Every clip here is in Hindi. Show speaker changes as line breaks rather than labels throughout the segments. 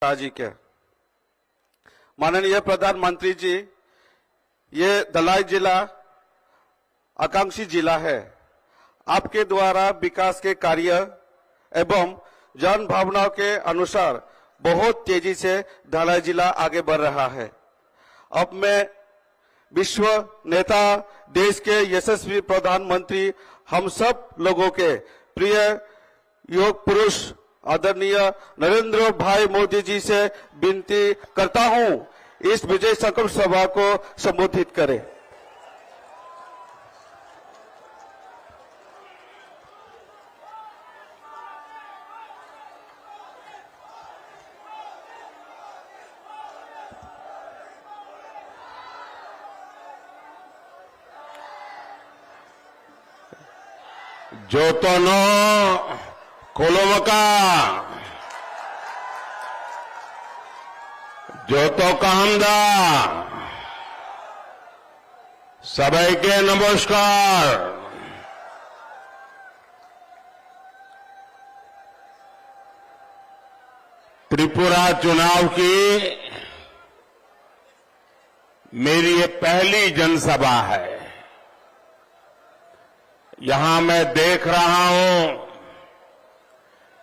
शाह जी के। माननीय प्रधानमंत्री जी, ये धलाई जिला आकांक्षी जिला है। आपके द्वारा विकास के कार्य एवं जन भावनाओं के अनुसार बहुत तेजी से धलाई जिला आगे बढ़ रहा है। अब मैं विश्व नेता, देश के यशस्वी प्रधानमंत्री, हम सब लोगों के प्रिय योग पुरुष आदरणीय नरेंद्र भाई मोदी जी से विनती करता हूं, इस विजय संकल्प सभा को संबोधित करें।
जोतोनो कोलोमका जोतो कामदा सभी के नमस्कार। त्रिपुरा चुनाव की मेरी ये पहली जनसभा है। यहां मैं देख रहा हूं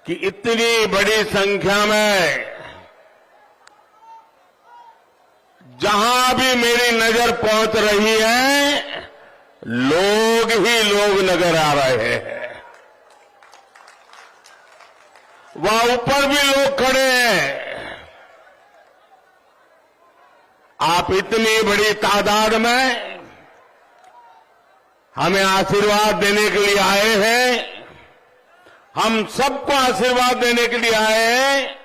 कि इतनी बड़ी संख्या में जहां भी मेरी नजर पहुंच रही है, लोग ही लोग नजर आ रहे हैं। वहां ऊपर भी लोग खड़े हैं। आप इतनी बड़ी तादाद में हमें आशीर्वाद देने के लिए आए हैं, हम सबको आशीर्वाद देने के लिए आए हैं।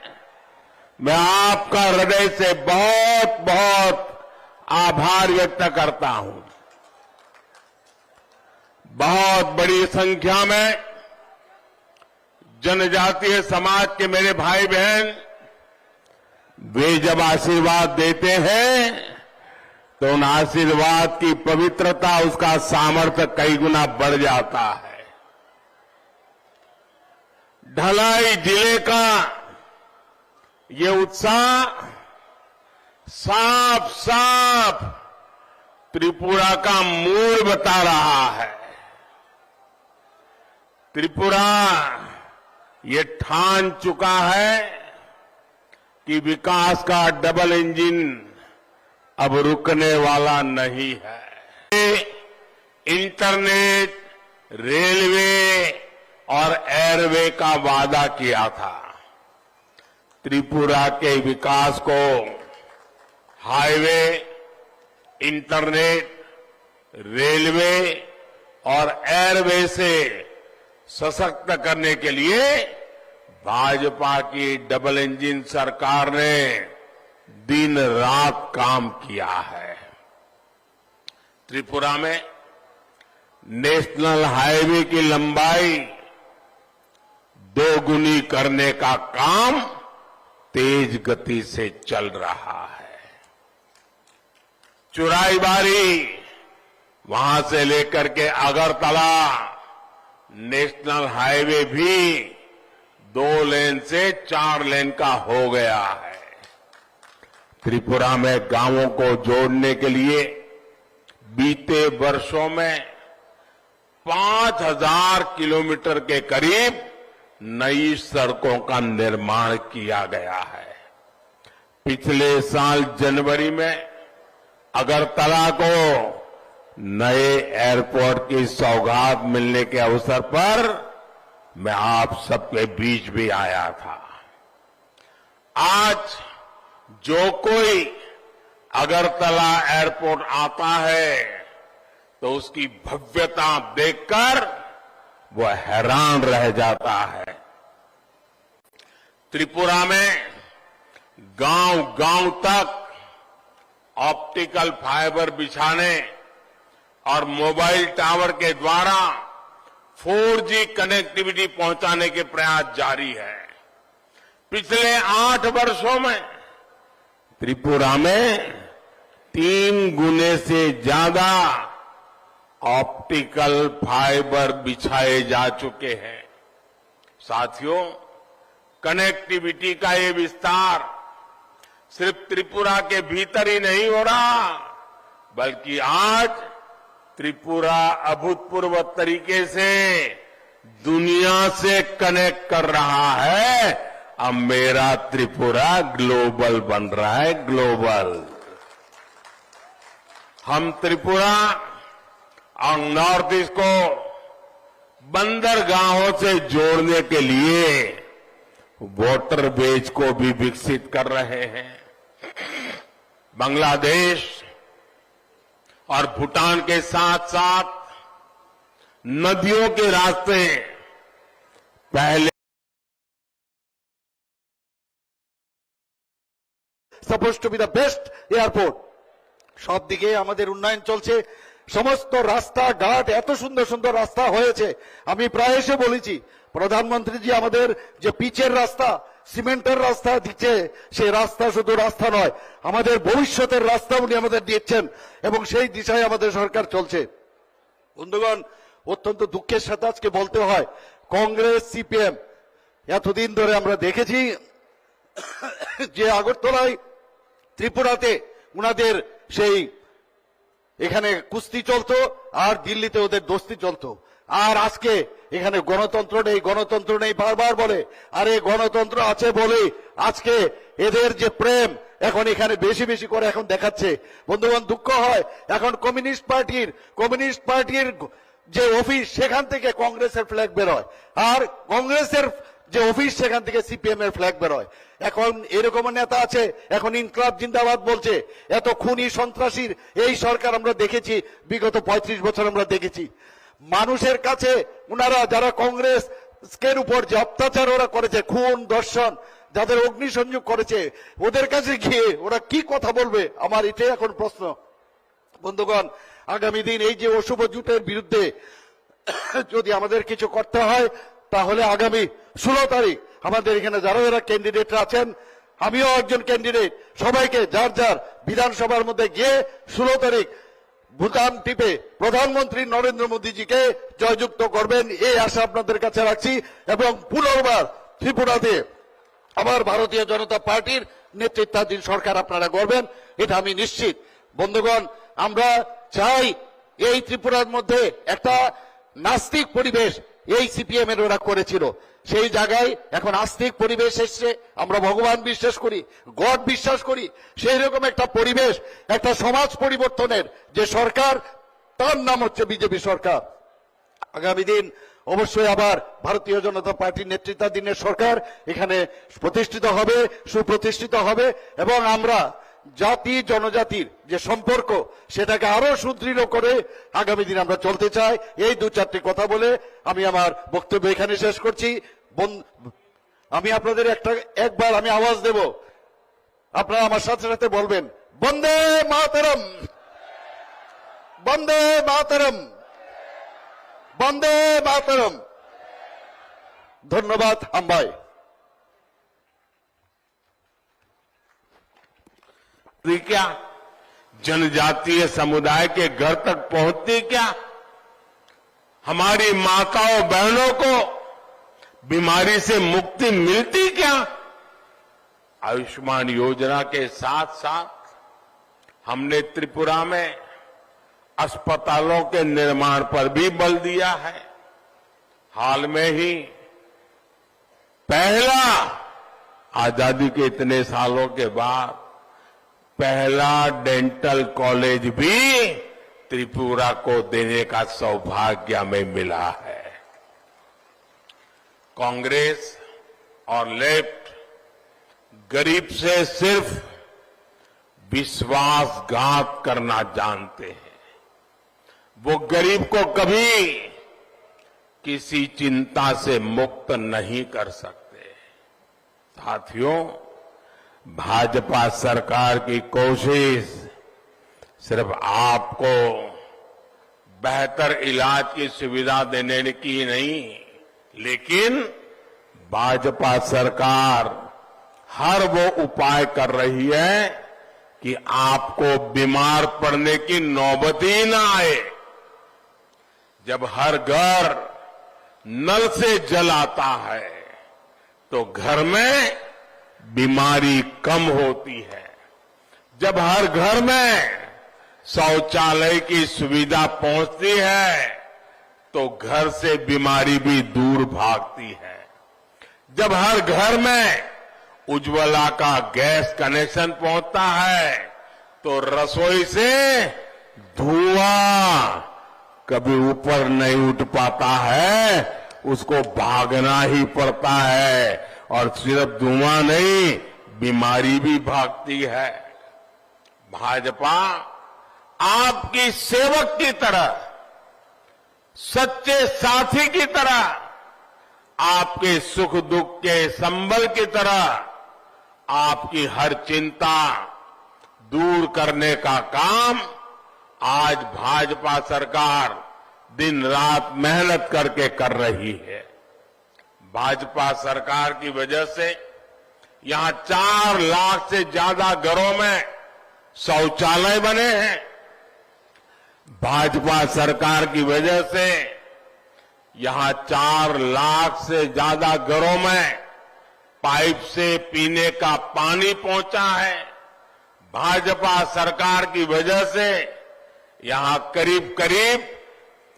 मैं आपका हृदय से बहुत बहुत आभार व्यक्त करता हूं। बहुत बड़ी संख्या में जनजातीय समाज के मेरे भाई बहन, वे जब आशीर्वाद देते हैं तो उन आशीर्वाद की पवित्रता, उसका सामर्थ्य कई गुना बढ़ जाता है। धलाई जिले का ये उत्साह साफ साफ त्रिपुरा का मूल बता रहा है। त्रिपुरा ये ठान चुका है कि विकास का डबल इंजन अब रुकने वाला नहीं है। इंटरनेट, रेलवे और एयरवे का वादा किया था। त्रिपुरा के विकास को हाईवे, इंटरनेट, रेलवे और एयरवे से सशक्त करने के लिए भाजपा की डबल इंजन सरकार ने दिन रात काम किया है। त्रिपुरा में नेशनल हाईवे की लंबाई दोगुनी करने का काम तेज गति से चल रहा है। चुराईबारी वहां से लेकर के अगरतला नेशनल हाईवे भी 2 लेन से 4 लेन का हो गया है। त्रिपुरा में गांवों को जोड़ने के लिए बीते वर्षों में 5000 किलोमीटर के करीब नई सड़कों का निर्माण किया गया है। पिछले साल जनवरी में अगरतला को नए एयरपोर्ट की सौगात मिलने के अवसर पर मैं आप सबके बीच भी आया था। आज जो कोई अगरतला एयरपोर्ट आता है तो उसकी भव्यता देखकर वो हैरान रह जाता है। त्रिपुरा में गांव-गांव तक ऑप्टिकल फाइबर बिछाने और मोबाइल टावर के द्वारा 4G कनेक्टिविटी पहुंचाने के प्रयास जारी है। पिछले 8 वर्षों में त्रिपुरा में 3 गुने से ज्यादा ऑप्टिकल फाइबर बिछाए जा चुके हैं। साथियों, कनेक्टिविटी का ये विस्तार सिर्फ त्रिपुरा के भीतर ही नहीं हो रहा, बल्कि आज त्रिपुरा अभूतपूर्व तरीके से दुनिया से कनेक्ट कर रहा है। अब मेरा त्रिपुरा ग्लोबल बन रहा है, ग्लोबल। हम त्रिपुरा और नॉर्थ ईस्ट को बंदरगाहों से जोड़ने के लिए वाटर बेज को भी विकसित कर रहे हैं। बांग्लादेश और भूटान के साथ साथ नदियों के रास्ते पहले
supposed to be the best airport সব দিকে আমাদের উন্নয়ন চলছে সমস্ত রাস্তা ঘাট এত সুন্দর সুন্দর রাস্তা হয়েছে আমি প্রায় এসে বলেছি প্রধানমন্ত্রী জি আমাদের যে পিচের রাস্তা সিমেন্টের রাস্তা দিচ্ছে সেই রাস্তা শুধু রাস্তা নয় আমাদের ভবিষ্যতের রাস্তা উনি আমাদের দিচ্ছেন এবং সেই দিশায় আমাদের সরকার চলছে বন্ধুগণ অত্যন্ত দুঃখের সাথে আজকে বলতে হয় কংগ্রেস সিপিএম এতদিন ধরে আমরা দেখেছি যে আগরতলায় ত্রিপুরাতে উনাদের সেই এখানে কুস্তি চলতো আর দিল্লিতে ওদের দোস্তি চলতো আর আজকে এখানে গণতন্ত্র নেই বারবার বলে আরে গণতন্ত্র আছে বলে আজকে এদের যে প্রেম এখন এখানে বেশি বেশি করে এখন দেখাচ্ছে বন্ধুগণ দুঃখ হয় এখন কমিউনিস্ট পার্টির যে অফিস সেখান থেকে কংগ্রেসের ফ্ল্যাগ বেরোয় আর কংগ্রেসের যে অফিস সেখান থেকে সিপিএম এর ফ্ল্যাগ বেরোয় এখন এরকম নেতা আছে এখন ইনকলাব জিন্দাবাদ বলছে এত খুনি সন্ত্রাসীর এই সরকার আমরা দেখেছি বিগত ৩৫ বছর আমরা দেখেছি মানুষের কাছে ওনারা যারা কংগ্রেস এর উপর যে অত্যাচার ওরা করেছে খুন দর্শন যাদের অগ্নিসংযোগ করেছে ওদের কাছে গিয়ে ওরা কি কথা বলবে আমার এটাই এখন প্রশ্ন বন্ধুগণ আগামী দিন এই যে অশুভ জোটের বিরুদ্ধে যদি আমাদের কিছু করতে হয় তাহলে আগামী 16 তারিখ আমাদের এখানে যারা ক্যান্ডিডেটরা আছেন আমিও একজন ক্যান্ডিডেট সবাইকে যার যার বিধানসভার মধ্যে গিয়ে 16 তারিখ ভুটান টিপে প্রধানমন্ত্রী নরেন্দ্র মোদীজিকে জয়যুক্ত করবেন এই আশা আপনাদের কাছে রাখছি এবং পুনর্বার ত্রিপুরাতে আবার ভারতীয় জনতা পার্টির নেতৃত্বাধীন সরকার আপনারা গড়বেন এটা আমি নিশ্চিত বন্ধুগণ আমরা চাই এই ত্রিপুরার মধ্যে একটা নাস্তিক পরিবেশ এই সিপিএম এর ওরা করেছিল সেই জায়গায় এখন আস্তিক পরিবেশ এসছে আমরা ভগবান বিশ্বাস করি গড বিশ্বাস করি সেই রকম একটা পরিবেশ একটা সমাজ পরিবর্তনের যে সরকার তার নাম হচ্ছে বিজেপি সরকার আগামী দিন অবশ্যই আবার ভারতীয় জনতা পার্টির নেতৃত্বাধীনের সরকার এখানে প্রতিষ্ঠিত হবে সুপ্রতিষ্ঠিত হবে এবং আমরা জাতি জনজাতির যে সম্পর্ক সেটাকে আরো সুদৃঢ় করে আগামী দিন আমরা চলতে চাই এই 2-4টি কথা বলে আমি আমার বক্তব্য এখানে শেষ করছি আমি আপনাদের একবার আমি আওয়াজ দেব আপনারা আমার সাথে সাথে বলবেন বন্দে মাতরম বন্দে মাতরম বন্দে মাতরম ধন্যবাদ আম্বাই
क्या जनजातीय समुदाय के घर तक पहुंचती क्या हमारी माताओं बहनों को बीमारी से मुक्ति मिलती क्या आयुष्मान योजना के साथ साथ हमने त्रिपुरा में अस्पतालों के निर्माण पर भी बल दिया है हाल में ही पहला आजादी के इतने सालों के बाद पहला डेंटल कॉलेज भी त्रिपुरा को देने का सौभाग्य हमें मिला है कांग्रेस और लेफ्ट गरीब से सिर्फ विश्वासघात करना जानते हैं वो गरीब को कभी किसी चिंता से मुक्त नहीं कर सकते साथियों भाजपा सरकार की कोशिश सिर्फ आपको बेहतर इलाज की सुविधा देने की नहीं लेकिन भाजपा सरकार हर वो उपाय कर रही है कि आपको बीमार पड़ने की नौबत ही ना आए जब हर घर नल से जल आता है तो घर में बीमारी कम होती है। जब हर घर में शौचालय की सुविधा पहुंचती है तो घर से बीमारी भी दूर भागती है। जब हर घर में उज्ज्वला का गैस कनेक्शन पहुंचता है तो रसोई से धुआं कभी ऊपर नहीं उठ पाता है, उसको भागना ही पड़ता है। और सिर्फ धुआं नहीं, बीमारी भी भागती है। भाजपा आपकी सेवक की तरह, सच्चे साथी की तरह, आपके सुख दुख के संबल की तरह आपकी हर चिंता दूर करने का काम आज भाजपा सरकार दिन रात मेहनत करके कर रही है। भाजपा सरकार की वजह से यहां 4 लाख से ज्यादा घरों में शौचालय बने हैं। भाजपा सरकार की वजह से यहां 4 लाख से ज्यादा घरों में पाइप से पीने का पानी पहुंचा है। भाजपा सरकार की वजह से यहां करीब करीब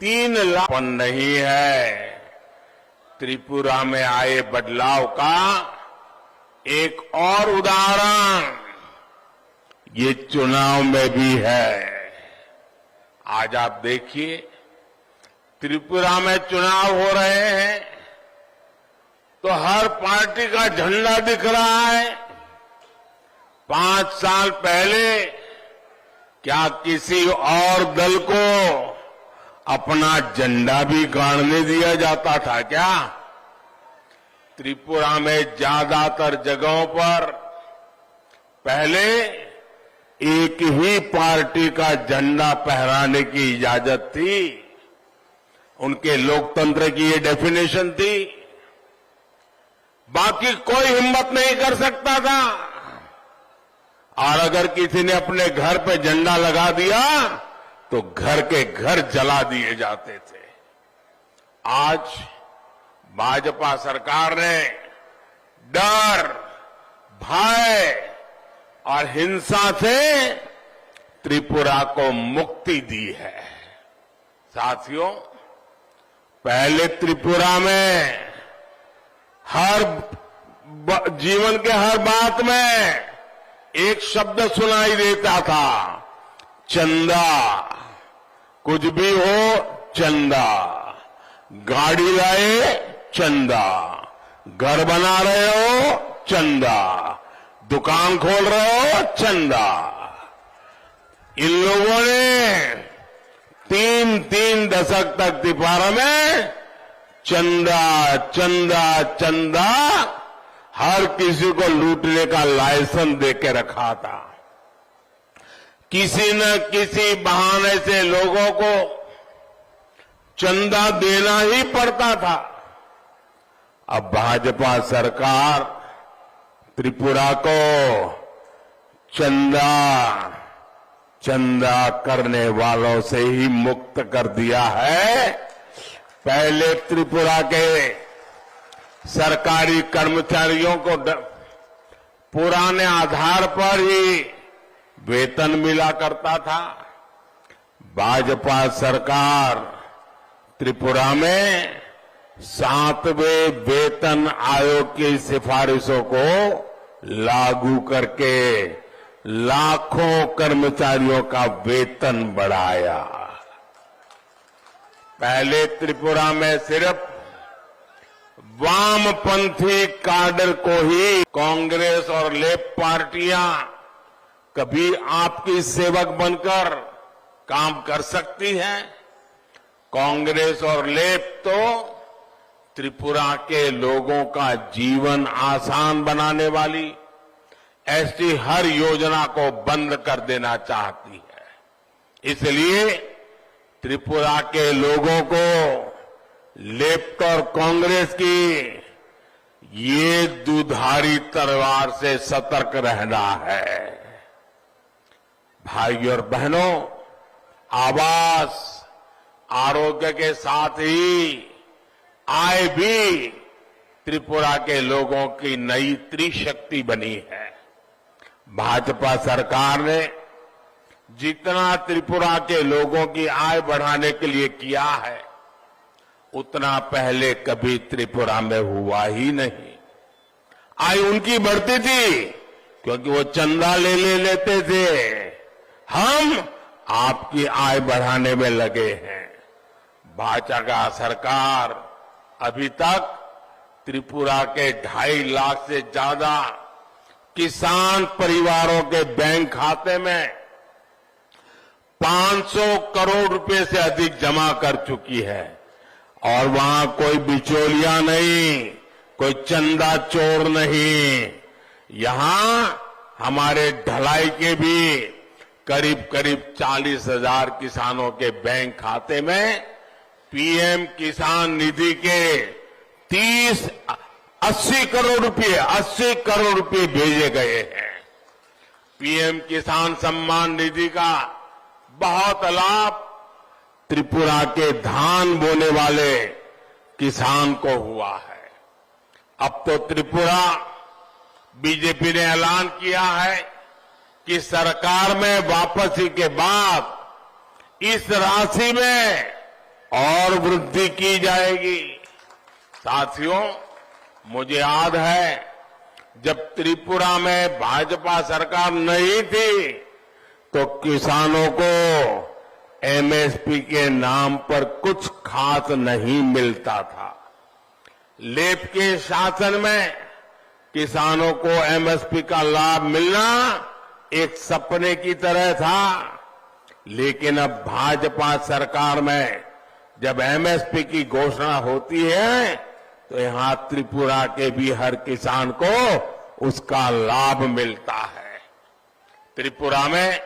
3 लाख नहीं है। त्रिपुरा में आए बदलाव का एक और उदाहरण ये चुनाव में भी है। आज आप देखिए, त्रिपुरा में चुनाव हो रहे हैं तो हर पार्टी का झंडा दिख रहा है। 5 साल पहले क्या किसी और दल को अपना झंडा भी गाड़ने दिया जाता था क्या? त्रिपुरा में ज्यादातर जगहों पर पहले एक ही पार्टी का झंडा फहराने की इजाजत थी। उनके लोकतंत्र की ये डेफिनेशन थी। बाकी कोई हिम्मत नहीं कर सकता था। और अगर किसी ने अपने घर पे झंडा लगा दिया तो घर के घर जला दिए जाते थे। आज भाजपा सरकार ने डर, भय और हिंसा से त्रिपुरा को मुक्ति दी है। साथियों, पहले त्रिपुरा में जीवन के हर बात में एक शब्द सुनाई देता था, चंदा। कुछ भी हो, चंदा। गाड़ी लाए, चंदा। घर बना रहे हो, चंदा। दुकान खोल रहे हो, चंदा। इन लोगों ने 3 दशक तक त्रिपुरा में चंदा चंदा चंदा हर किसी को लूटने का लाइसेंस देके रखा था। किसी न किसी बहाने से लोगों को चंदा देना ही पड़ता था। अब भाजपा सरकार त्रिपुरा को चंदा करने वालों से ही मुक्त कर दिया है। पहले त्रिपुरा के सरकारी कर्मचारियों को पुराने आधार पर ही वेतन मिला करता था। भाजपा सरकार त्रिपुरा में 7वें वेतन आयोग की सिफारिशों को लागू करके लाखों कर्मचारियों का वेतन बढ़ाया। पहले त्रिपुरा में सिर्फ वामपंथी काडर को ही कांग्रेस और लेफ्ट पार्टियां कभी आपकी सेवक बनकर काम कर सकती हैं। कांग्रेस और लेफ्ट तो त्रिपुरा के लोगों का जीवन आसान बनाने वाली ऐसी हर योजना को बंद कर देना चाहती है। इसलिए त्रिपुरा के लोगों को लेफ्ट और कांग्रेस की ये दुधारी तलवार से सतर्क रहना है। भाइयों और बहनों, आवास, आरोग्य के साथ ही आय भी त्रिपुरा के लोगों की नई त्रिशक्ति बनी है। भाजपा सरकार ने जितना त्रिपुरा के लोगों की आय बढ़ाने के लिए किया है, उतना पहले कभी त्रिपुरा में हुआ ही नहीं। आय उनकी बढ़ती थी क्योंकि वो चंदा ले लेते थे। हम आपकी आय बढ़ाने में लगे हैं। भाजपा सरकार अभी तक त्रिपुरा के 2.5 लाख से ज्यादा किसान परिवारों के बैंक खाते में 500 करोड़ रुपए से अधिक जमा कर चुकी है। और वहां कोई बिचौलिया नहीं, कोई चंदा चोर नहीं। यहां हमारे ढलाई के भी करीब 40,000 किसानों के बैंक खाते में पीएम किसान निधि के 80 करोड़ रुपए भेजे गए हैं। पीएम किसान सम्मान निधि का बहुत लाभ त्रिपुरा के धान बोने वाले किसान को हुआ है। अब तो त्रिपुरा बीजेपी ने ऐलान किया है कि सरकार में वापसी के बाद इस राशि में और वृद्धि की जाएगी। साथियों, मुझे याद है जब त्रिपुरा में भाजपा सरकार नहीं थी तो किसानों को एमएसपी के नाम पर कुछ खास नहीं मिलता था। लेप के शासन में किसानों को एमएसपी का लाभ मिलना एक सपने की तरह था। लेकिन अब भाजपा सरकार में जब एमएसपी की घोषणा होती है तो यहां त्रिपुरा के भी हर किसान को उसका लाभ मिलता है। त्रिपुरा में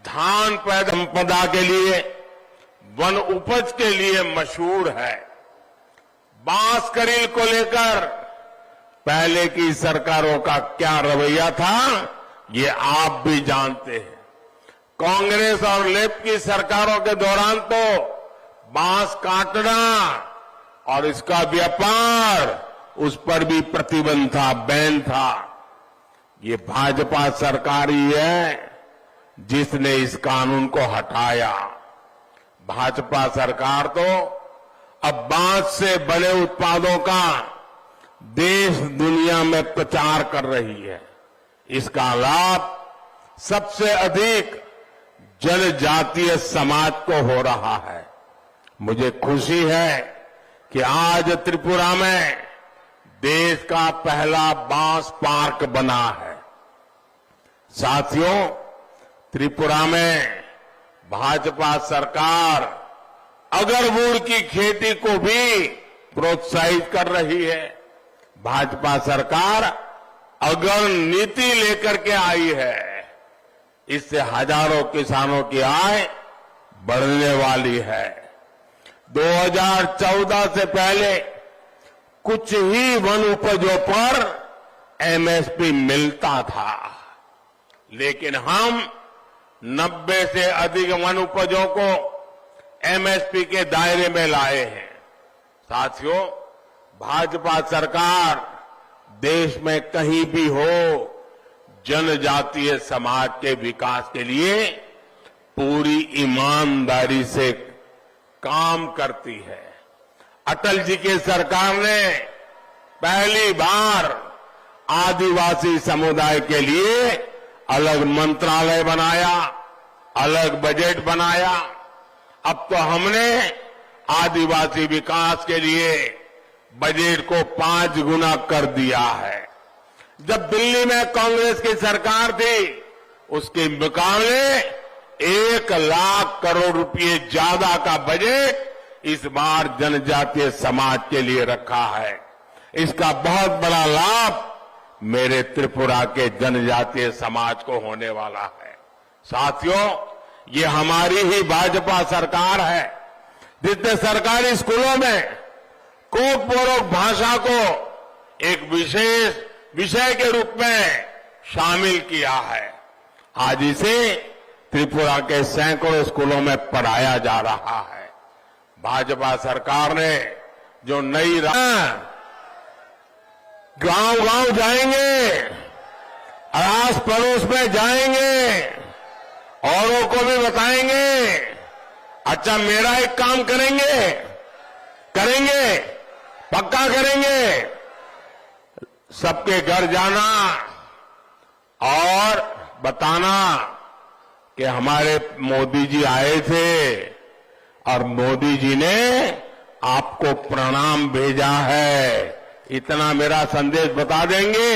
धान पैदा संपदा के लिए, वन उपज के लिए मशहूर है। बांस करील को लेकर पहले की सरकारों का क्या रवैया था, ये आप भी जानते हैं। कांग्रेस और लेफ्ट की सरकारों के दौरान तो बांस काटना और इसका व्यापार, उस पर भी प्रतिबंध था, बैन था। ये भाजपा सरकार ही है जिसने इस कानून को हटाया। भाजपा सरकार तो अब बांस से बने उत्पादों का देश दुनिया में प्रचार कर रही है। इसका लाभ सबसे अधिक जनजातीय समाज को हो रहा है। मुझे खुशी है कि आज त्रिपुरा में देश का पहला बांस पार्क बना है। साथियों, त्रिपुरा में भाजपा सरकार अगरवुड की खेती को भी प्रोत्साहित कर रही है। भाजपा सरकार अगर नीति लेकर के आई है, इससे हजारों किसानों की आय बढ़ने वाली है। 2014 से पहले कुछ ही वन उपजों पर एमएसपी मिलता था, लेकिन हम 90 से अधिक वन उपजों को एमएसपी के दायरे में लाए हैं। साथियों, भाजपा सरकार देश में कहीं भी हो जनजातीय समाज के विकास के लिए पूरी ईमानदारी से काम करती है। अटल जी की सरकार ने पहली बार आदिवासी समुदाय के लिए अलग मंत्रालय बनाया, अलग बजट बनाया। अब तो हमने आदिवासी विकास के लिए बजट को 5 गुना कर दिया है। जब दिल्ली में कांग्रेस की सरकार थी, उसके मुकाबले 1 लाख करोड़ रुपए ज्यादा का बजट इस बार जनजातीय समाज के लिए रखा है। इसका बहुत बड़ा लाभ मेरे त्रिपुरा के जनजातीय समाज को होने वाला है। साथियों, ये हमारी ही भाजपा सरकार है जिसने सरकारी स्कूलों में कोकबोरोक भाषा को एक विशेष विषय के रूप में शामिल किया है। आज इसे त्रिपुरा के सैकड़ों स्कूलों में पढ़ाया जा रहा है। भाजपा सरकार ने जो नई गांव गांव जाएंगे, अड़ास पड़ोस में जाएंगे, औरों को भी बताएंगे। अच्छा, मेरा एक काम करेंगे, पक्का करेंगे। सबके घर जाना और बताना कि हमारे मोदी जी आए थे और मोदी जी ने आपको प्रणाम भेजा है, इतना मेरा संदेश बता देंगे।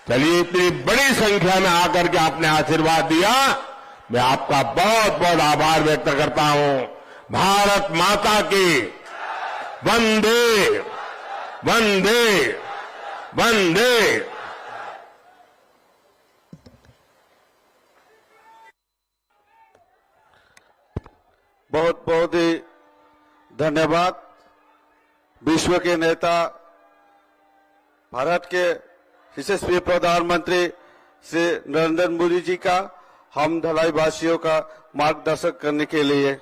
चलिए, इतनी बड़ी संख्या में आकर के आपने आशीर्वाद दिया, मैं आपका बहुत बहुत आभार व्यक्त करता हूं। भारत माता की वंदे वंदे वंदे।
बहुत बहुत ही धन्यवाद। विश्व के नेता, भारत के यशस्वी प्रधानमंत्री श्री नरेंद्र मोदी जी का हम धलाई वासियों का मार्गदर्शन करने के लिए।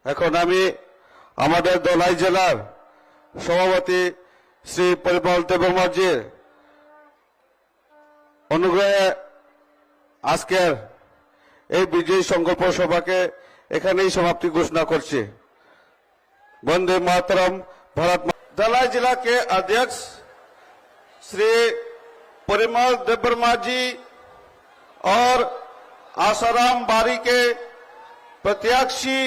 এখন আমি আমাদের ধলাই জেলার সভাপতি শ্রী পরিমল দেববর্মাজির অনুগ্রহে আজকের এই বিজয়ী সংকল্প সভাকে এখানেই সমাপ্তি ঘোষণা করছি। वंदे मातरम, भारत धलाई जिला के अध्यक्ष श्री परिमल देबबर्मा जी और आसाराम बारी के प्रत्याशी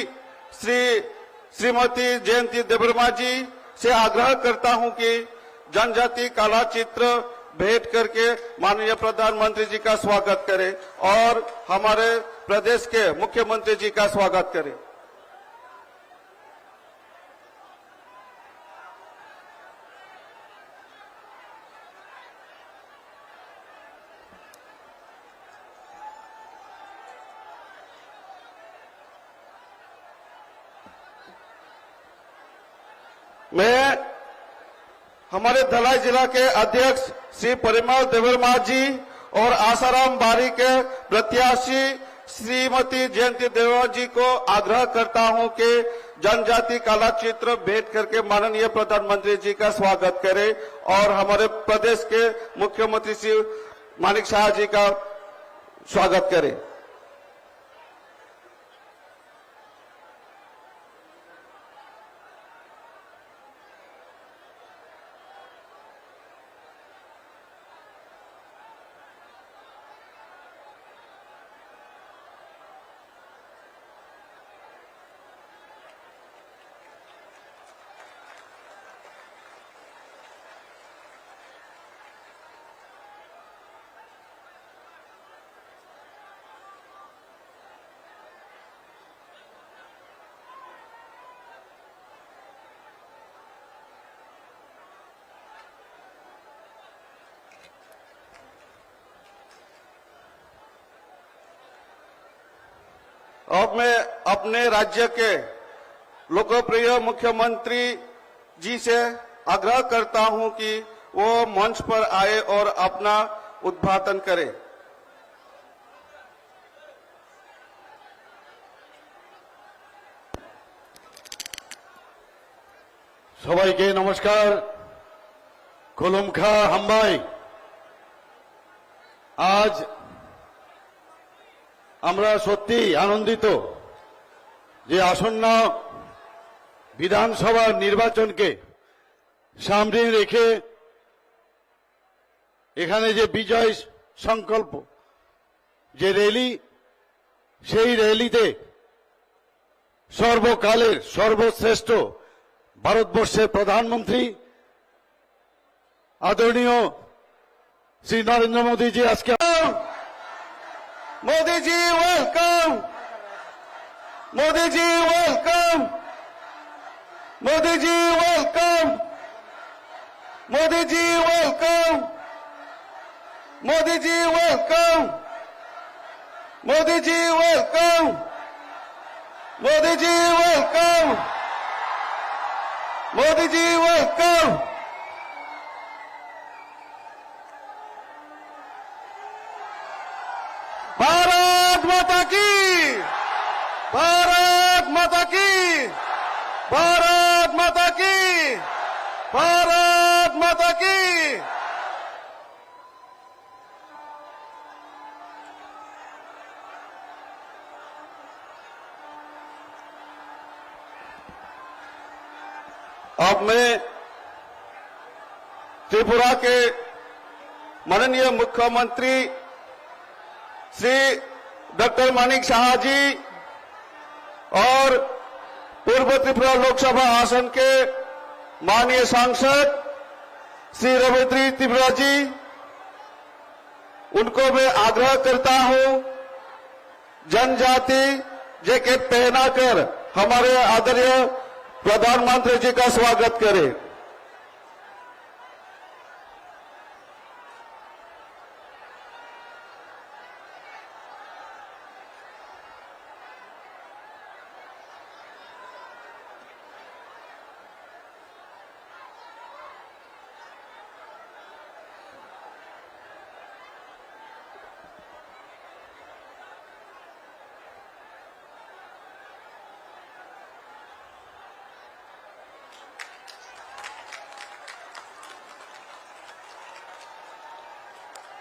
श्रीमती जयंती देबबर्मा जी से आग्रह करता हूं कि जनजाति कला चित्र भेंट करके माननीय प्रधानमंत्री जी का स्वागत करें और हमारे प्रदेश के मुख्यमंत्री जी का स्वागत करें। मैं हमारे धलाई जिला के अध्यक्ष श्री परिमल देबबर्मा जी और आसाराम बारी के प्रत्याशी श्रीमती जयंती देबबर्मा जी को आग्रह करता हूं कि जनजाति कला चित्र भेंट करके माननीय प्रधानमंत्री जी का स्वागत करें और हमारे प्रदेश के मुख्यमंत्री श्री मानिक शाह जी का स्वागत करें। अब मैं अपने राज्य के लोकप्रिय मुख्यमंत्री जी से आग्रह करता हूं कि वो मंच पर आए और अपना उद्घाटन करें।
সবাইকে নমস্কার, খুলুমখা হাম্বাই। আজ আমরা সত্যি আনন্দিত যে আসন্ন বিধানসভা নির্বাচনকে সামনে রেখে এখানে যে বিজয় সংকল্প যে র্যালি, সেই র্যালিতে সর্বকালের সর্বশ্রেষ্ঠ ভারতবর্ষের প্রধানমন্ত্রী আদরণীয় শ্রী নরেন্দ্র মোদীজি আজকে
Modi ji welcome, Modi ji welcome, Modi ji welcome, Modi ji welcome, Modi ji welcome, Modi ji welcome, Modi ji welcome, Modi ji welcome. Bharat माता की, भारत माता की, भारत माता की, भारत माता की। अब मैं त्रिपुरा के माननीय मुख्यमंत्री श्री डॉक्टर मानिक साहा जी और पूर्व त्रिपुरा लोकसभा आसन के माननीय सांसद श्री रविंद्र त्रिपुरा जी, उनको मैं आग्रह करता हूं जनजाति जैकेट पहनाकर हमारे आदरणीय प्रधानमंत्री जी का स्वागत करें।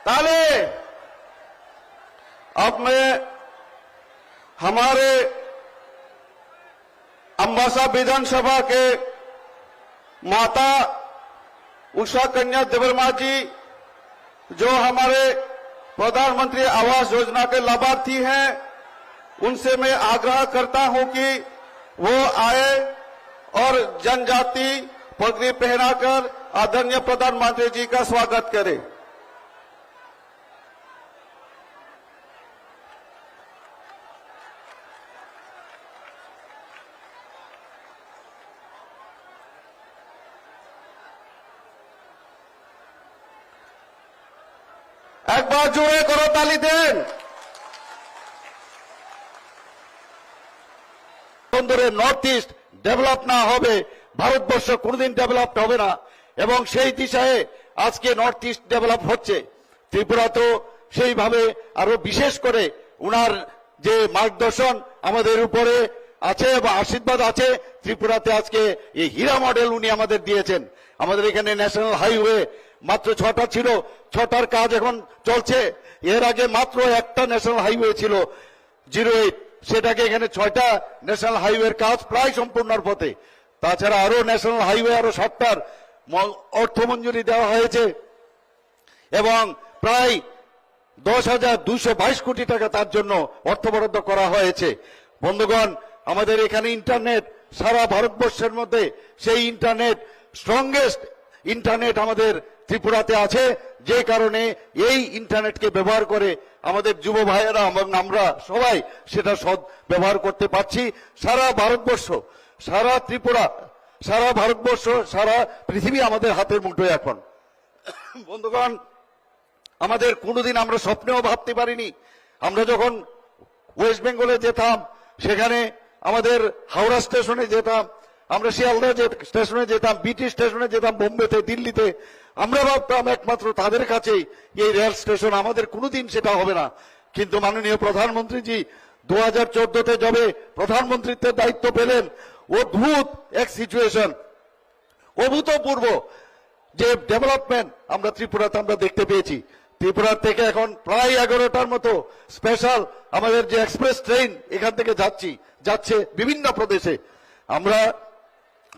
ताले। अब मैं हमारे अम्बासा विधानसभा के माता उषा कन्या देवर्मा जी, जो हमारे प्रधानमंत्री आवास योजना के लाभार्थी हैं, उनसे मैं आग्रह करता हूं कि वो आए और जनजाति पगड़ी पहनाकर आदरणीय प्रधानमंत्री जी का स्वागत करें। एक बार जोड़े करो ताली देन। বন্ধুরে নর্থ ইস্ট ডেভেলপ না হবে ভারতবর্ষ কোনদিন ডেভেলপ হবে না, এবং সেই দিশায় আজকে নর্থ ইস্ট ডেভেলপ হচ্ছে। ত্রিপুরা তো সেইভাবে আরো বিশেষ করে উনার যে মার্গদর্শন আমাদের উপরে আছে বা আশীর্বাদ আছে, ত্রিপুরাতে আজকে এই হীরা মডেল উনি আমাদের দিয়েছেন। আমাদের এখানে ন্যাশনাল হাইওয়ে মাত্র 6টা ছিল, 6টার কাজ এখন চলছে। এর আগে মাত্র একটা ন্যাশনাল হাইওয়ে ছিল 08, সেটাকে এখানে 6টা ন্যাশনাল হাইওয়ের কাজ প্রায় সম্পূর্ণর পথে। তাছাড়া আরো ন্যাশনাল হাইওয়ে আরো 7টার অর্থ মঞ্জুরি দেওয়া হয়েছে এবং প্রায় 10,222 কোটি টাকা তার জন্য অর্থ বরাদ্দ করা হয়েছে। বন্ধুগণ, আমাদের এখানে ইন্টারনেট সারা ভারতবর্ষের মধ্যে সেই ইন্টারনেট স্ট্রংগেস্ট ইন্টারনেট আমাদের ত্রিপুরাতে আছে, যে কারণে এই ইন্টারনেটকে ব্যবহার করে আমাদের যুব ভাইয়েরা এবং আমরা সবাই সেটা সদ ব্যবহার করতে পারছি। সারা ভারতবর্ষ, সারা ত্রিপুরা, সারা ভারতবর্ষ, সারা পৃথিবী আমাদের হাতের মুঠোয় এখন। বন্ধুগণ, আমাদের কোনোদিন আমরা স্বপ্নেও ভাবতে পারিনি, আমরা যখন ওয়েস্ট বেঙ্গলে যেতাম, সেখানে আমাদের হাওড়া স্টেশনে যেতাম, আমরা শিয়ালদা স্টেশনে যেতাম, বিটি স্টেশনে যেতাম, বোম্বেতে, দিল্লিতে, আমরা ভাবতাম একমাত্র তাদের কাছেই এই রেল স্টেশন, আমাদের কোনোদিন সেটা হবে না। কিন্তু মাননীয় প্রধানমন্ত্রীজি 2014তে যবে প্রধানমন্ত্রীত্বের দায়িত্ব পেলেন, অদ্ভুত এক সিচুয়েশন, অভূতপূর্ব যে ডেভেলপমেন্ট আমরা ত্রিপুরাতে আমরা দেখতে পেয়েছি। ত্রিপুরার থেকে এখন প্রায় 11টার মতো স্পেশাল আমাদের যে এক্সপ্রেস ট্রেন এখান থেকে যাচ্ছে বিভিন্ন প্রদেশে। আমরা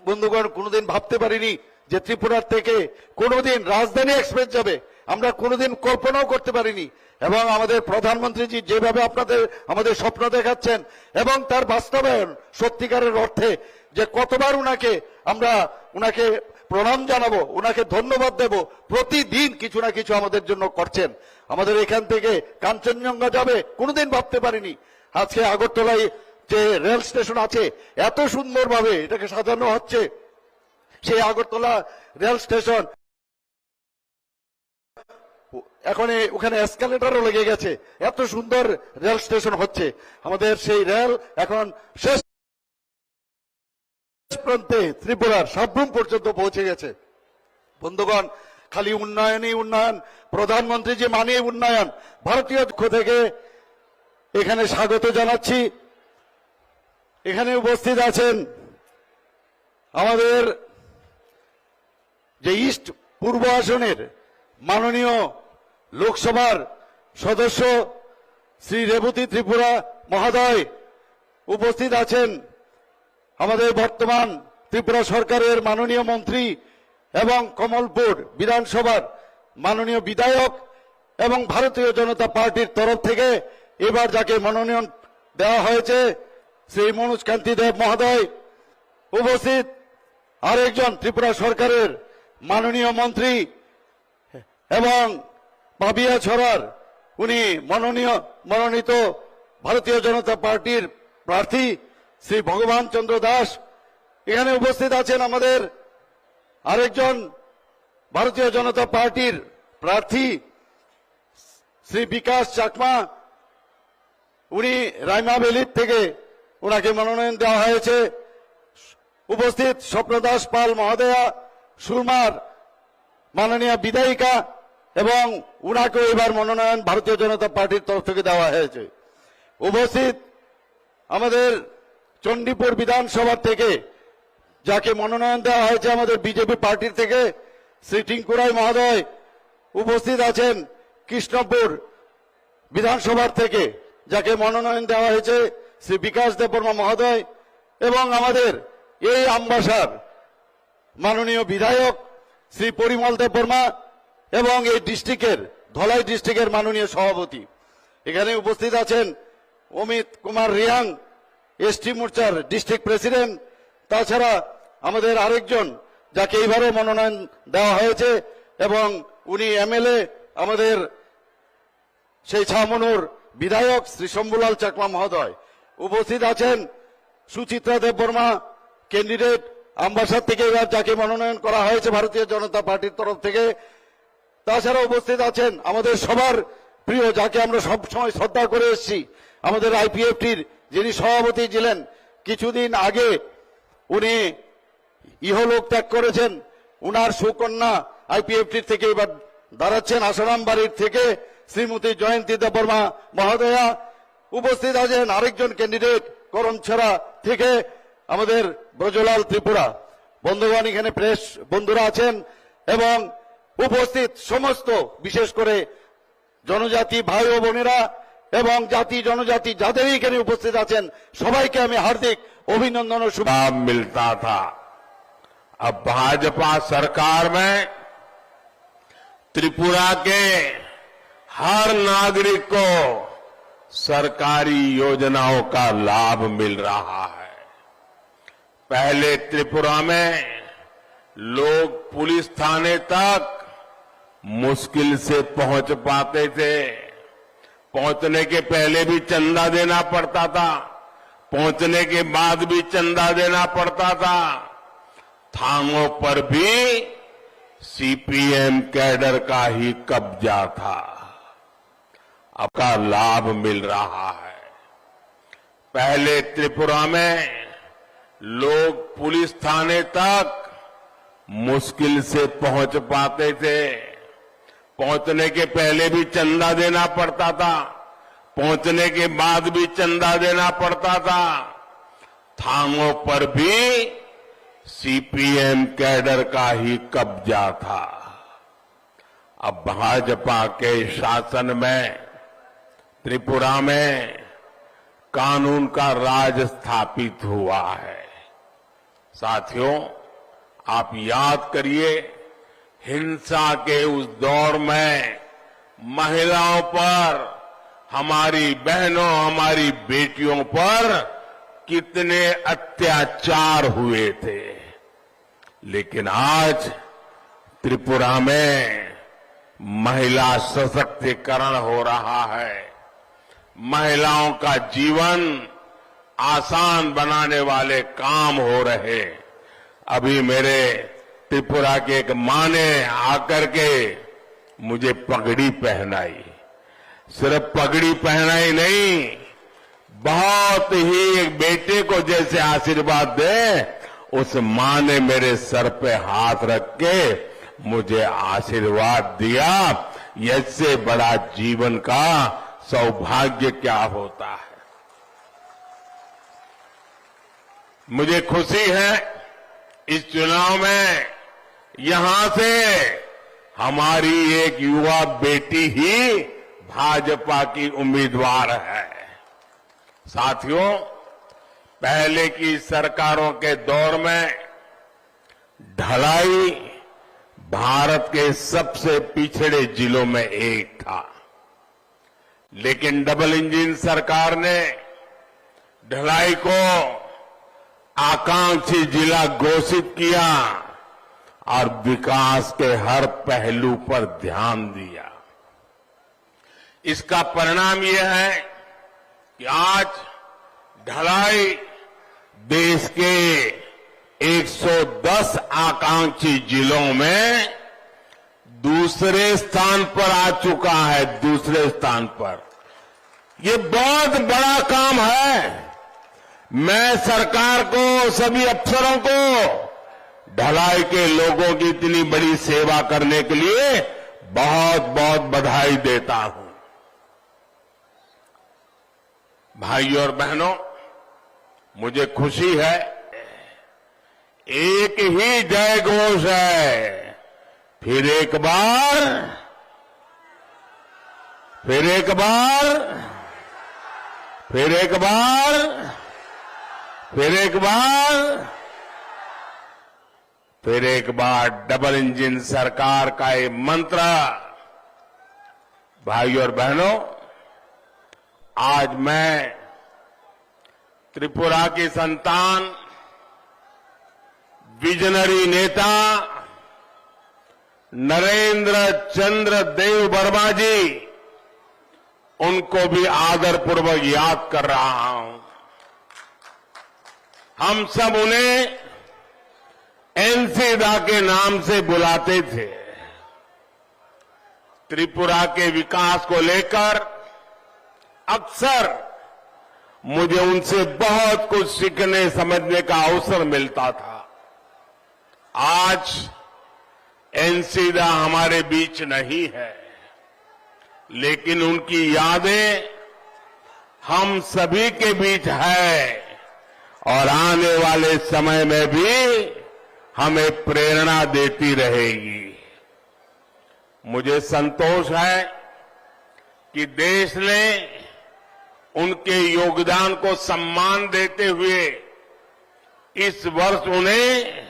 বন্ধুগণ কোনোদিন ভাবতে পারিনি যে ত্রিপুরার থেকে কোনোদিন রাজধানী এক্সপ্রেস যাবে, আমরা কোনোদিন কল্পনাও করতে পারিনি। এবং আমাদের প্রধানমন্ত্রীজি যেভাবে আমাদের স্বপ্ন দেখাচ্ছেন এবং তার বাস্তবায়ন সত্যিকারের অর্থে যে কতবার আমরা উনাকে প্রণাম জানাবো, উনাকে ধন্যবাদ দেব, প্রতিদিন কিছু না কিছু আমাদের জন্য করছেন। আমাদের এখান থেকে কাঞ্চনজঙ্ঘা যাবে কোনোদিন ভাবতে পারিনি। আজকে আগরতলায় যে রেল স্টেশন আছে, এত সুন্দরভাবে এটাকে সাজানো হচ্ছে, সেই আগরতলা রেল স্টেশন এখন ওখানে এসকালেটরও লেগে গেছে, এত সুন্দর রেল স্টেশন হচ্ছে। আমাদের সেই রেল এখন শেষ
প্রান্তে ত্রিপুরার সাবরুম পর্যন্ত পৌঁছে গেছে। বন্ধুগণ, খালি উন্নয়নই উন্নয়ন, প্রধানমন্ত্রী যে মানে উন্নয়ন। ভারতীয় পক্ষ থেকে এখানে স্বাগত জানাচ্ছি। এখানে উপস্থিত আছেন আমাদের যে ইস্ট পূর্ব আসনের মাননীয় লোকসভার সদস্য শ্রী রেবতী ত্রিপুরা মহোদয়, উপস্থিত আছেন আমাদের বর্তমান ত্রিপুরা সরকারের মাননীয় মন্ত্রী এবং কমলপুর বিধানসভার মাননীয় বিধায়ক এবং ভারতীয় জনতা পার্টির তরফ থেকে এবার যাকে মনোনয়ন দেওয়া হয়েছে শ্রী মনোজ কান্তি দেব মহোদয়, উপস্থিত আরেকজন ত্রিপুরা সরকারের মাননীয় মন্ত্রী এবং পাবিয়া ছড়ার উনি মনোনীত ভারতীয় জনতা পার্টির প্রার্থী শ্রী ভগবান চন্দ্র দাস। এখানে উপস্থিত আছেন আমাদের আরেকজন ভারতীয় জনতা পার্টির প্রার্থী শ্রী বিকাশ চাকমা, উনি রাইমা ভ্যালির থেকে ওনাকে মনোনয়ন দেওয়া হয়েছে। উপস্থিত স্বপ্নদাস পাল মহোদয়া, সুরমার মাননীয় বিধায়িকা, এবং উনাকেও এবার মনোনয়ন ভারতীয় জনতা পার্টির তরফ থেকে দেওয়া হয়েছে। উপস্থিত আমাদের চণ্ডীপুর বিধানসভা থেকে যাকে মনোনয়ন দেওয়া হয়েছে আমাদের বিজেপি পার্টির থেকে শ্রী টিঙ্কু রায় মহোদয়, উপস্থিত আছেন কৃষ্ণপুর বিধানসভার থেকে যাকে মনোনয়ন দেওয়া হয়েছে শ্রী বিকাশ দেববর্মা মহোদয়, এবং আমাদের এই আমবাসার মাননীয় বিধায়ক শ্রী পরিমল দেববর্মা এবং এই ডিস্ট্রিক্টের ধলাই ডিস্ট্রিক্টের মাননীয় সভাপতি। এখানে উপস্থিত আছেন অমিত কুমার রিয়াং, এসটি মোর্চার ডিস্ট্রিক্ট প্রেসিডেন্ট। তাছাড়া আমাদের আরেকজন যাকে এইবারও মনোনয়ন দেওয়া হয়েছে এবং উনি এমএলএ আমাদের সেই ছামনুর বিধায়ক শ্রী শম্ভুলাল চাকমা মহোদয়। উপস্থিত আছেন সুচিত্রা দেববর্মা, ক্যান্ডিডেট আমবাসার থেকে এবার যাকে মনোনয়ন করা হয়েছে ভারতীয় জনতা পার্টির তরফ থেকে। তাছাড়া উপস্থিত আছেন আমাদের সবার প্রিয়, যাকে আমরা সবসময় শ্রদ্ধা করে এসেছি, আমাদের আইপিএফটির যিনি সভাপতি ছিলেন, কিছুদিন আগে উনি ইহলোক ত্যাগ করেছেন, উনার সুকন্যা আইপিএফটির থেকে এবার দাঁড়াচ্ছেন আসারাম বাড়ির থেকে শ্রীমতী জয়ন্তী দেববর্মা মহোদয়া। উপস্থিত আছেন আরেকজন ক্যান্ডিডেট করমছড়া থেকে আমাদের ব্রজলাল ত্রিপুরা। বন্ধুগণ, এখানে প্রেস বন্ধুরা আছেন এবং উপস্থিত সমস্ত বিশেষ করে জনজাতি ভাই ও বোনেরা এবং জাতি জনজাতি যাদেরই এখানে উপস্থিত আছেন সবাইকে আমি হার্দিক অভিনন্দন ও শুভেচ্ছা।
लाभ मिलता था। अब भाजपा सरकार में त्रिपुरा के हर नागरिक को सरकारी योजनाओं का लाभ मिल रहा है। पहले त्रिपुरा में लोग पुलिस थाने तक मुश्किल से पहुंच पाते थे। पहुंचने के पहले भी चंदा देना पड़ता था, पहुंचने के बाद भी चंदा देना पड़ता था। थानों पर भी सीपीएम कैडर का ही कब्जा था। अब का लाभ मिल रहा है। पहले त्रिपुरा में लोग पुलिस थाने तक मुश्किल से पहुंच पाते थे। पहुंचने के पहले भी चंदा देना पड़ता था, पहुंचने के बाद भी चंदा देना पड़ता था। थानों पर भी सीपीएम कैडर का ही कब्जा था। अब भाजपा के शासन में त्रिपुरा में कानून का राज स्थापित हुआ है। साथियों, आप याद करिए, हिंसा के उस दौर में महिलाओं पर, हमारी बहनों, हमारी बेटियों पर कितने अत्याचार हुए थे। लेकिन आज त्रिपुरा में महिला सशक्तिकरण हो रहा है। महिलाओं का जीवन आसान बनाने वाले काम हो रहे। अभी मेरे त्रिपुरा के एक मां ने आकर के मुझे पगड़ी पहनाई। सिर्फ पगड़ी पहनाई नहीं, बहुत ही एक बेटे को जैसे आशीर्वाद दे उस मां ने मेरे सर पे हाथ रख के मुझे आशीर्वाद दिया। इससे बड़ा जीवन का सौभाग्य क्या होता है। मुझे खुशी है इस चुनाव में यहां से हमारी एक युवा बेटी ही भाजपा की उम्मीदवार है। साथियों, पहले की सरकारों के दौर में ढलाई भारत के सबसे पिछड़े जिलों में एक था, लेकिन डबल इंजन सरकार ने ढलाई को आकांक्षी जिला घोषित किया और विकास के हर पहलू पर ध्यान दिया। इसका परिणाम यह है कि आज ढलाई देश के 110 आकांक्षी जिलों में दूसरे स्थान पर आ चुका है। दूसरे स्थान पर ये बहुत बड़ा काम है। मैं सरकार को, सभी अफसरों को ढलाई के लोगों की इतनी बड़ी सेवा करने के लिए बहुत बहुत बधाई देता हूं। भाइयों और बहनों, मुझे खुशी है, एक ही जय घोष है। फिर एक बार, फिर एक बार, फिर एक बार, फिर एक बार, फिर एक बार डबल इंजन सरकार का ये मंत्र। भाइयों और बहनों, आज मैं त्रिपुरा की संतान, विजनरी नेता नरेंद्र चंद्र देव वर्मा जी, उनको भी आदरपूर्वक याद कर रहा हूं। हम सब उन्हें एनसीदा के नाम से बुलाते थे। त्रिपुरा के विकास को लेकर अक्सर मुझे उनसे बहुत कुछ सीखने समझने का अवसर मिलता था। आज एनसीदा हमारे बीच नहीं है, लेकिन उनकी यादें हम सभी के बीच है और आने वाले समय में भी हमें प्रेरणा देती रहेगी। मुझे संतोष है कि देश ने उनके योगदान को सम्मान देते हुए इस वर्ष उन्हें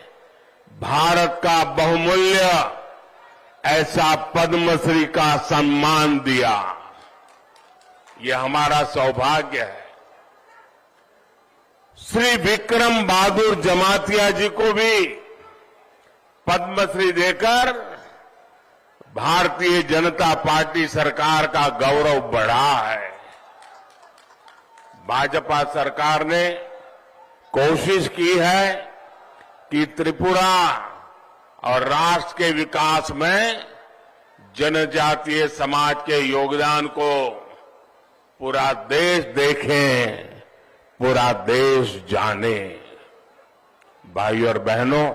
भारत का बहुमूल्य ऐसा पद्मश्री का सम्मान दिया। यह हमारा सौभाग्य है। श्री विक्रम बहादुर जमातिया जी को भी पद्मश्री देकर भारतीय जनता पार्टी सरकार का गौरव बढ़ा है। भाजपा सरकार ने कोशिश की है कि त्रिपुरा और राष्ट्र के विकास में जनजातीय समाज के योगदान को पूरा देश देखे, पूरा देश जाने। भाइयों और बहनों,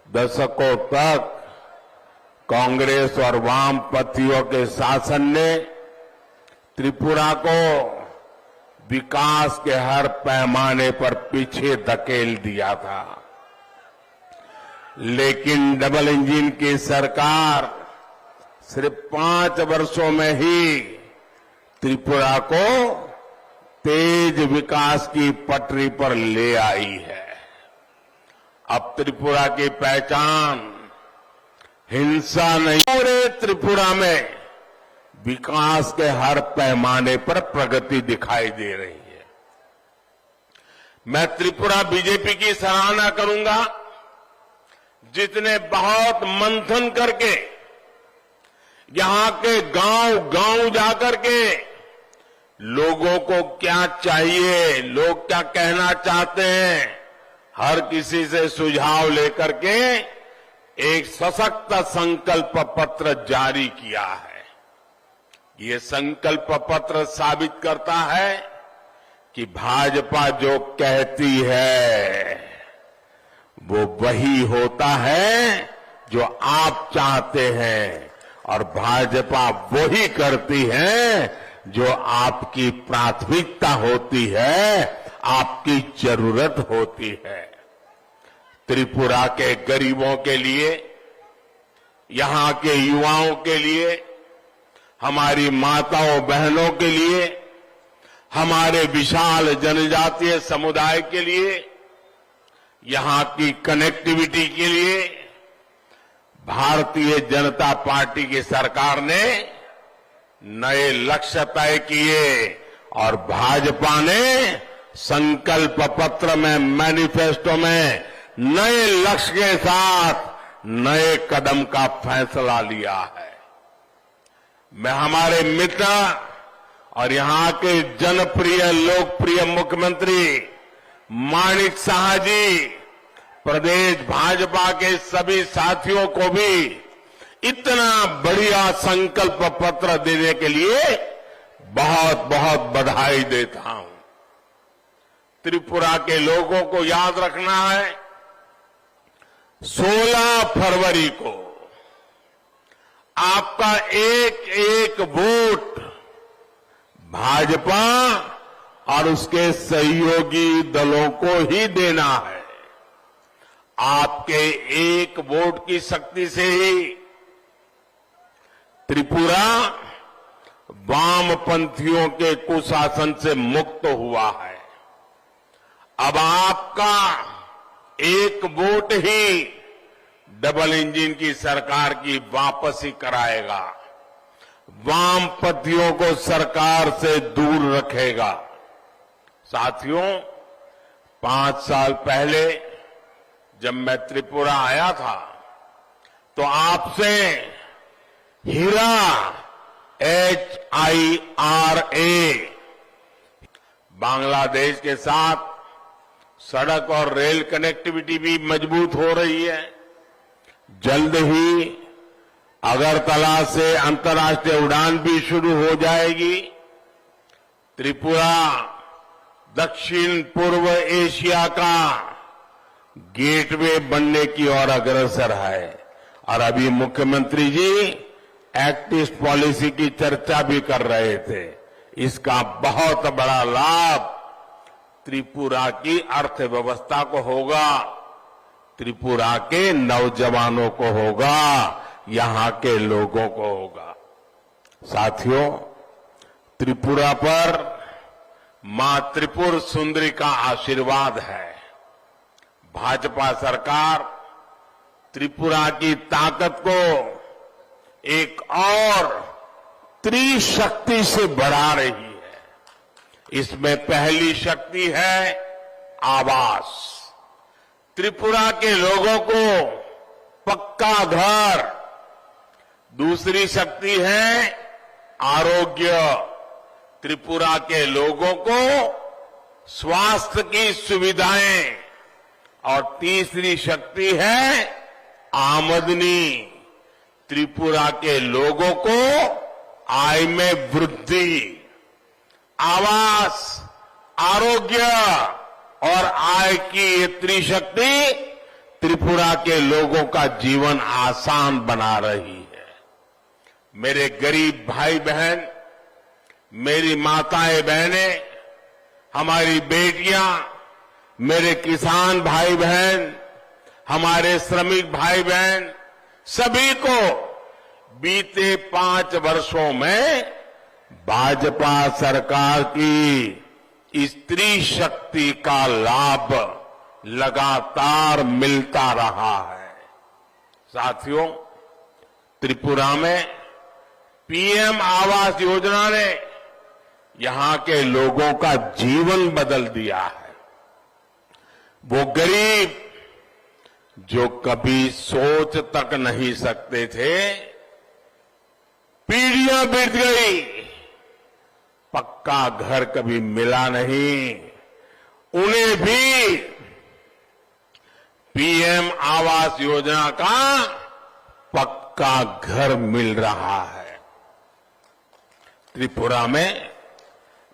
दशकों तक कांग्रेस और वामपंथियों के शासन ने त्रिपुरा को विकास के हर पैमाने पर पीछे धकेल दिया था, लेकिन डबल इंजन की सरकार सिर्फ 5 वर्षों में ही त्रिपुरा को तेज विकास की पटरी पर ले आई है। अब त्रिपुरा की पहचान हिंसा नहीं, पूरे त्रिपुरा में विकास के हर पैमाने पर प्रगति दिखाई दे रही है। मैं त्रिपुरा बीजेपी की सराहना करूंगा, जिसने बहुत मंथन करके यहां के गांव-गांव जाकर के लोगों को क्या चाहिए, लोग क्या कहना चाहते हैं, हर किसी से सुझाव लेकर के एक सशक्त संकल्प पत्र जारी किया है। ये संकल्प पत्र साबित करता है कि भाजपा जो कहती है वो वही होता है जो आप चाहते हैं, और भाजपा वही करती है जो आपकी प्राथमिकता होती है, आपकी जरूरत होती है। त्रिपुरा के गरीबों के लिए, यहां के युवाओं के लिए, हमारी माताओं बहनों के लिए, हमारे विशाल जनजातीय समुदाय के लिए, यहां की कनेक्टिविटी के लिए भारतीय जनता पार्टी की सरकार ने नए लक्ष्य तय किए, और भाजपा ने संकल्प पत्र में, मैनिफेस्टो में नए लक्ष्य के साथ नए कदम का फैसला लिया है। मैं हमारे मित्र और यहां के जनप्रिय लोकप्रिय मुख्यमंत्री माणिक साह जी, प्रदेश भाजपा के सभी साथियों को भी इतना बढ़िया संकल्प पत्र देने के लिए बहुत बहुत बधाई देता हूं। त्रिपुरा के लोगों को याद रखना है, 16 फरवरी को आपका एक एक वोट भाजपा और उसके सहयोगी दलों को ही देना है। आपके एक वोट की शक्ति से ही त्रिपुरा वामपंथियों के कुशासन से मुक्त हुआ है। अब आपका एक वोट ही डबल इंजन की सरकार की वापसी कराएगा, वामपंथियों को सरकार से दूर रखेगा। साथियों, 5 साल पहले जब मैं त्रिपुरा आया था तो आपसे हीरा HIRA बांग्लादेश के साथ सड़क और रेल कनेक्टिविटी भी मजबूत हो रही है। जल्द ही अगरतला से अंतर्राष्ट्रीय उड़ान भी शुरू हो जाएगी। त्रिपुरा दक्षिण पूर्व एशिया का गेटवे बनने की ओर अग्रसर है। और अभी मुख्यमंत्री जी एक्ट ईस्ट पॉलिसी की चर्चा भी कर रहे थे। इसका बहुत बड़ा लाभ त्रिपुरा की अर्थव्यवस्था को होगा, त्रिपुरा के नौजवानों को होगा, यहां के लोगों को होगा। साथियों, त्रिपुरा पर मां त्रिपुर सुंदरी का आशीर्वाद है। भाजपा सरकार त्रिपुरा की ताकत को एक और त्रिशक्ति से बढ़ा रही है। इसमें पहली शक्ति है आवास। त्रिपुरा के लोगों को पक्का घर। दूसरी शक्ति है आरोग्य। त्रिपुरा के लोगों को स्वास्थ्य की सुविधाएं। और तीसरी शक्ति है आमदनी। त्रिपुरा के लोगों को आय में वृद्धि। आवास, आरोग्य और आय की ये त्रिशक्ति त्रिपुरा के लोगों का जीवन आसान बना रही है। मेरे गरीब भाई बहन, मेरी माताएं बहनें, हमारी बेटियां, मेरे किसान भाई बहन, हमारे श्रमिक भाई बहन, सभी को बीते 5 वर्षों में भाजपा सरकार की स्त्री शक्ति का लाभ लगातार मिलता रहा है। साथियों, त्रिपुरा में पीएम आवास योजना ने यहां के लोगों का जीवन बदल दिया है। वो गरीब जो कभी सोच तक नहीं सकते थे, पीढ़ियां बीत गई, पक्का घर कभी मिला नहीं, उन्हें भी पीएम आवास योजना का पक्का घर मिल रहा है। त्रिपुरा में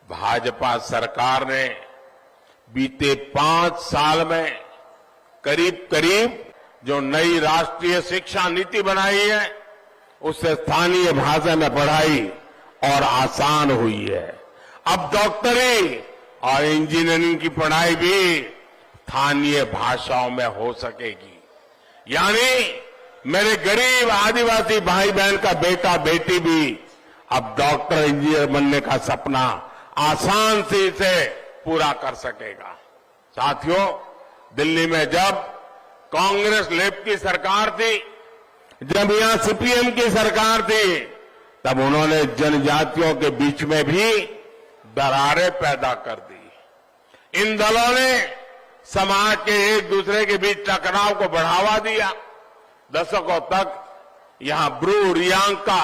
भाजपा सरकार ने बीते 5 साल में करीब करीब जो नई राष्ट्रीय शिक्षा नीति बनाई है उससे स्थानीय भाषा में पढ़ाई और आसान हुई है। अब डॉक्टरी और इंजीनियरिंग की पढ़ाई भी स्थानीय भाषाओं में हो सकेगी। यानी मेरे गरीब आदिवासी भाई बहन का बेटा बेटी भी अब डॉक्टर इंजीनियर बनने का सपना आसान से इसे पूरा कर सकेगा। साथियों, दिल्ली में जब कांग्रेस लेफ्ट की सरकार थी, जब यहां सीपीएम की सरकार थी, तब उन्होंने जनजातियों के बीच में भी दरारें पैदा कर दी। इन दलों ने समाज के एक दूसरे के बीच टकराव को बढ़ावा दिया। दशकों तक यहां ब्रू रियांग का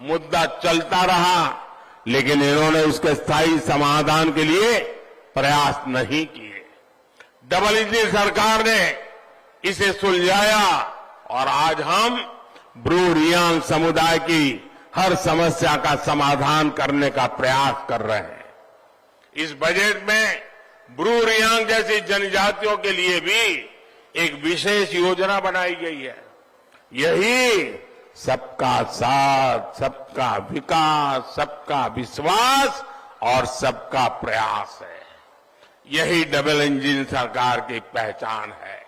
मुद्दा चलता रहा, लेकिन इन्होंने उसके स्थायी समाधान के लिए प्रयास नहीं किए। डबल इंजन सरकार ने इसे सुलझाया और आज हम ब्रू रियांग समुदाय की हर समस्या का समाधान करने का प्रयास कर रहे हैं। इस बजट में ब्रू रियांग जैसी जनजातियों के लिए भी एक विशेष योजना बनाई गई है। यही सबका साथ, सबका विकास, सबका विश्वास और सबका प्रयास है। यही डबल इंजन सरकार की पहचान है।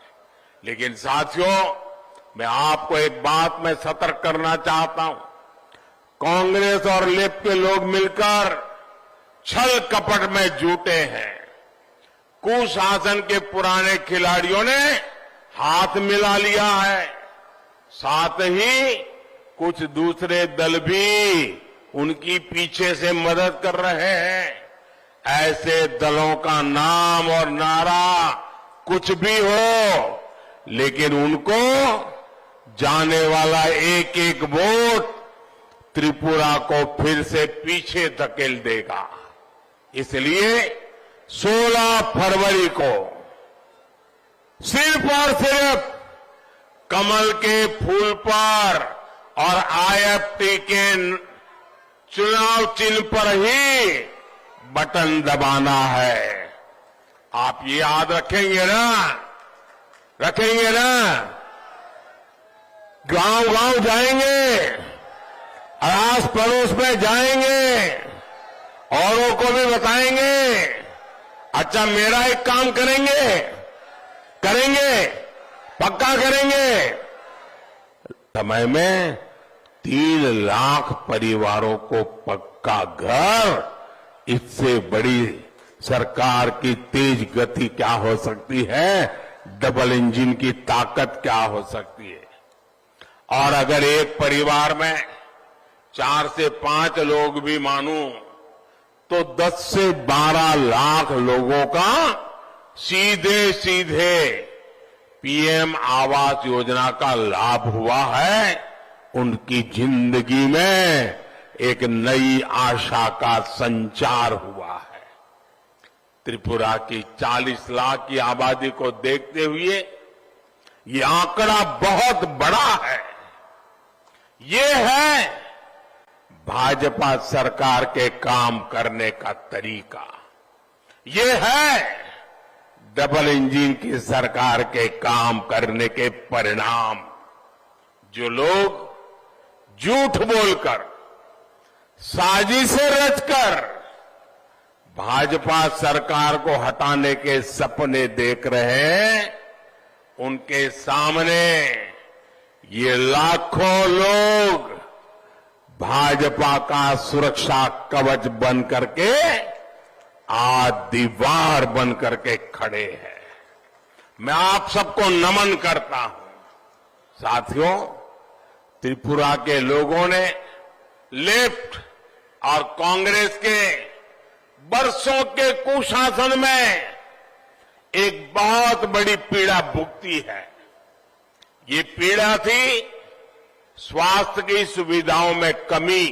लेकिन साथियों, मैं आपको एक बात में सतर्क करना चाहता हूं। कांग्रेस और लेफ्ट के लोग मिलकर छल कपट में जुटे हैं। कुशासन के पुराने खिलाड़ियों ने हाथ मिला लिया है। साथ ही कुछ दूसरे दल भी उनकी पीछे से मदद कर रहे हैं। ऐसे दलों का नाम और नारा कुछ भी हो, लेकिन उनको जाने वाला एक एक वोट त्रिपुरा को फिर से पीछे धकेल देगा। इसलिए 16 फरवरी को सिर्फ और सिर्फ कमल के फूल पर और आईएफटी के चुनाव चिन्ह पर ही बटन दबाना है। आप ये याद रखेंगे ना? रखेंगे ना? गांव गांव जाएंगे, आस पड़ोस में जाएंगे, औरों को भी बताएंगे। अच्छा, मेरा एक काम करेंगे, पक्का करेंगे। समय में 3 लाख परिवारों को पक्का घर, इससे बड़ी सरकार की तेज गति क्या हो सकती है? डबल इंजन की ताकत क्या हो सकती है? और अगर एक परिवार में 4 से 5 लोग भी मानूं तो 10 से 12 लाख लोगों का सीधे सीधे पीएम आवास योजना का लाभ हुआ है। उनकी जिंदगी में एक नई आशा का संचार हुआ है। त्रिपुरा की 40 लाख की आबादी को देखते हुए ये आंकड़ा बहुत बड़ा है। ये है भाजपा सरकार के काम करने का तरीका। ये है डबल इंजन की सरकार के काम करने के परिणाम। जो लोग झूठ बोलकर, साजिशें रचकर भाजपा सरकार को हटाने के सपने देख रहे हैं, उनके सामने ये लाखों लोग भाजपा का सुरक्षा कवच बन करके आज दीवार बन करके खड़े हैं। मैं आप सबको नमन करता हूं। साथियों, त्रिपुरा के लोगों ने लेफ्ट और कांग्रेस के बरसों के कुशासन में एक बहुत बड़ी पीड़ा भुगती है। ये पीड़ा थी स्वास्थ्य की सुविधाओं में कमी।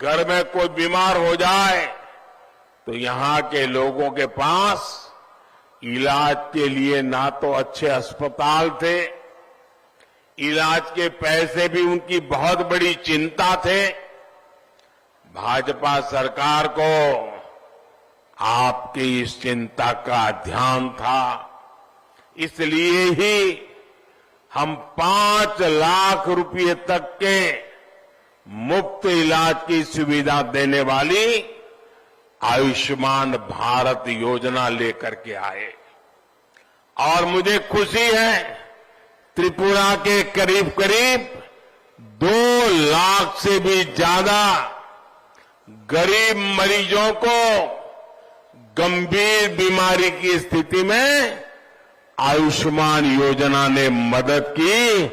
घर में कोई बीमार हो जाए तो यहां के लोगों के पास इलाज के लिए ना तो अच्छे अस्पताल थे, इलाज के पैसे भी उनकी बहुत बड़ी चिंता थे। भाजपा सरकार को आपकी इस चिंता का ध्यान था, इसलिए ही हम 5 लाख रुपए तक के मुफ्त इलाज की सुविधा देने वाली आयुष्मान भारत योजना लेकर के आए। और मुझे खुशी है, त्रिपुरा के करीब करीब 2 लाख से भी ज्यादा गरीब मरीजों को गंभीर बीमारी की स्थिति में आयुष्मान योजना ने मदद की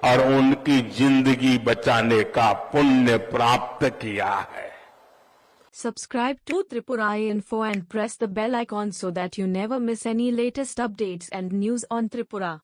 और उनकी जिंदगी बचाने का पुण्य प्राप्त किया है।
Subscribe to Tripura Info and press the bell icon so that you never miss any latest updates and news on Tripura.